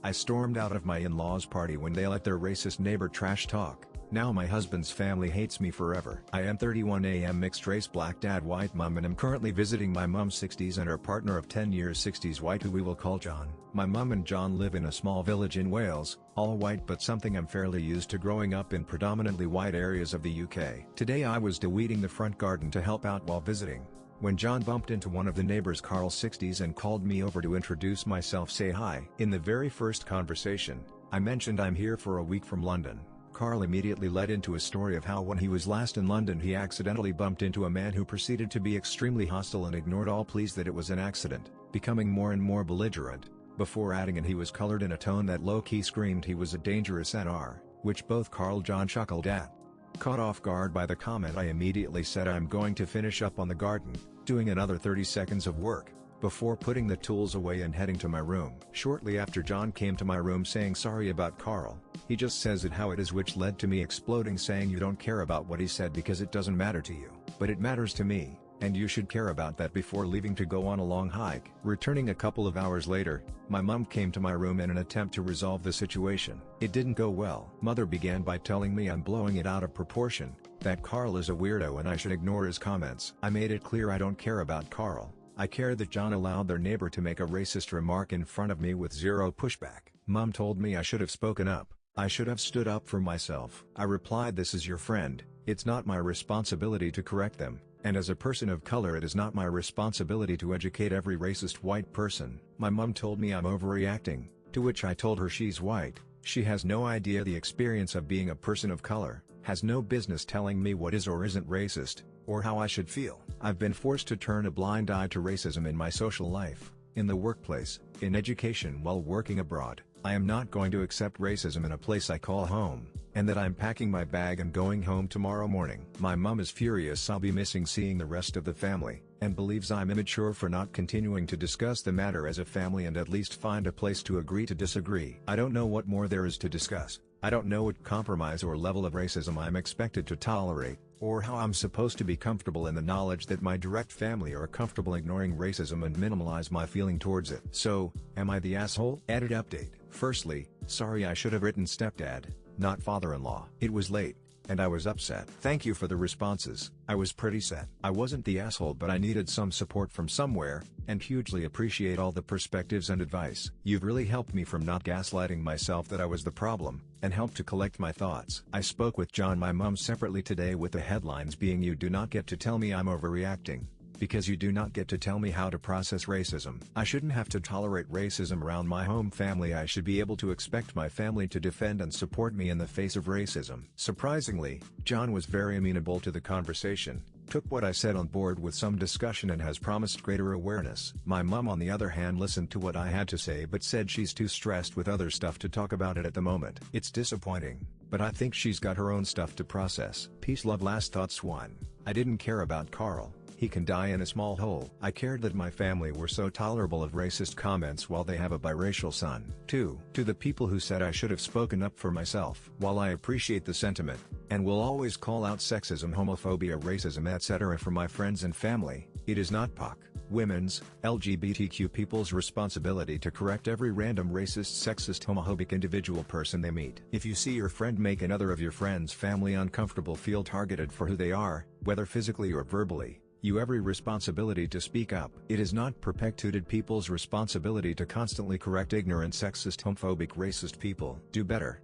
I stormed out of my in-laws' party when they let their racist neighbor trash talk. Now my husband's family hates me forever. I am 31 am mixed race black dad white mom and am currently visiting my mom's 60s and her partner of 10 years 60s white who we will call John. My mom and John live in a small village in Wales, all white but something I'm fairly used to growing up in predominantly white areas of the UK. Today I was de-weeding the front garden to help out while visiting, when John bumped into one of the neighbors Carl 60s and called me over to introduce myself say hi. In the very first conversation, I mentioned I'm here for a week from London. Carl immediately led into a story of how when he was last in London he accidentally bumped into a man who proceeded to be extremely hostile and ignored all pleas that it was an accident, becoming more and more belligerent, before adding and he was colored in a tone that low-key screamed he was a dangerous NR, which both Carl John chuckled at. Caught off guard by the comment I immediately said I'm going to finish up on the garden, doing another 30 seconds of work, before putting the tools away and heading to my room. Shortly after John came to my room saying sorry about Carl, he just says it how it is which led to me exploding saying you don't care about what he said because it doesn't matter to you. But it matters to me, and you should care about that before leaving to go on a long hike. Returning a couple of hours later, my mom came to my room in an attempt to resolve the situation. It didn't go well. Mother began by telling me I'm blowing it out of proportion, that Carl is a weirdo and I should ignore his comments. I made it clear I don't care about Carl. I care that John allowed their neighbor to make a racist remark in front of me with zero pushback. Mom told me I should have spoken up. I should have stood up for myself. I replied this is your friend, it's not my responsibility to correct them, and as a person of color it is not my responsibility to educate every racist white person. My mom told me I'm overreacting, to which I told her she's white, she has no idea the experience of being a person of color, has no business telling me what is or isn't racist, or how I should feel. I've been forced to turn a blind eye to racism in my social life, in the workplace, in education while working abroad. I am not going to accept racism in a place I call home, and that I'm packing my bag and going home tomorrow morning. My mom is furious I'll be missing seeing the rest of the family, and believes I'm immature for not continuing to discuss the matter as a family and at least find a place to agree to disagree. I don't know what more there is to discuss. I don't know what compromise or level of racism I'm expected to tolerate, or how I'm supposed to be comfortable in the knowledge that my direct family are comfortable ignoring racism and minimize my feeling towards it. So, am I the asshole? Edit update. Firstly, sorry I should have written stepdad, not father-in-law. It was late, and I was upset. Thank you for the responses. I was pretty set. I wasn't the asshole but I needed some support from somewhere, and hugely appreciate all the perspectives and advice. You've really helped me from not gaslighting myself that I was the problem, and helped to collect my thoughts. I spoke with John my mom separately today with the headlines being you do not get to tell me I'm overreacting, because you do not get to tell me how to process racism. I shouldn't have to tolerate racism around my home family. I should be able to expect my family to defend and support me in the face of racism. Surprisingly, John was very amenable to the conversation, took what I said on board with some discussion and has promised greater awareness. My mom on the other hand listened to what I had to say but said she's too stressed with other stuff to talk about it at the moment. It's disappointing, but I think she's got her own stuff to process. Peace love last thoughts 1. I didn't care about Carl. He can die in a small hole. I cared that my family were so tolerable of racist comments while they have a biracial son. 2. To the people who said I should have spoken up for myself. While I appreciate the sentiment, and will always call out sexism, homophobia, racism etc. for my friends and family, it is not POC, women's, LGBTQ people's responsibility to correct every random racist, sexist, homophobic individual person they meet. If you see your friend make another of your friend's family uncomfortable, feel targeted for who they are, whether physically or verbally, you every responsibility to speak up. It is not perpetuated people's responsibility to constantly correct ignorant, sexist, homophobic, racist people. Do better.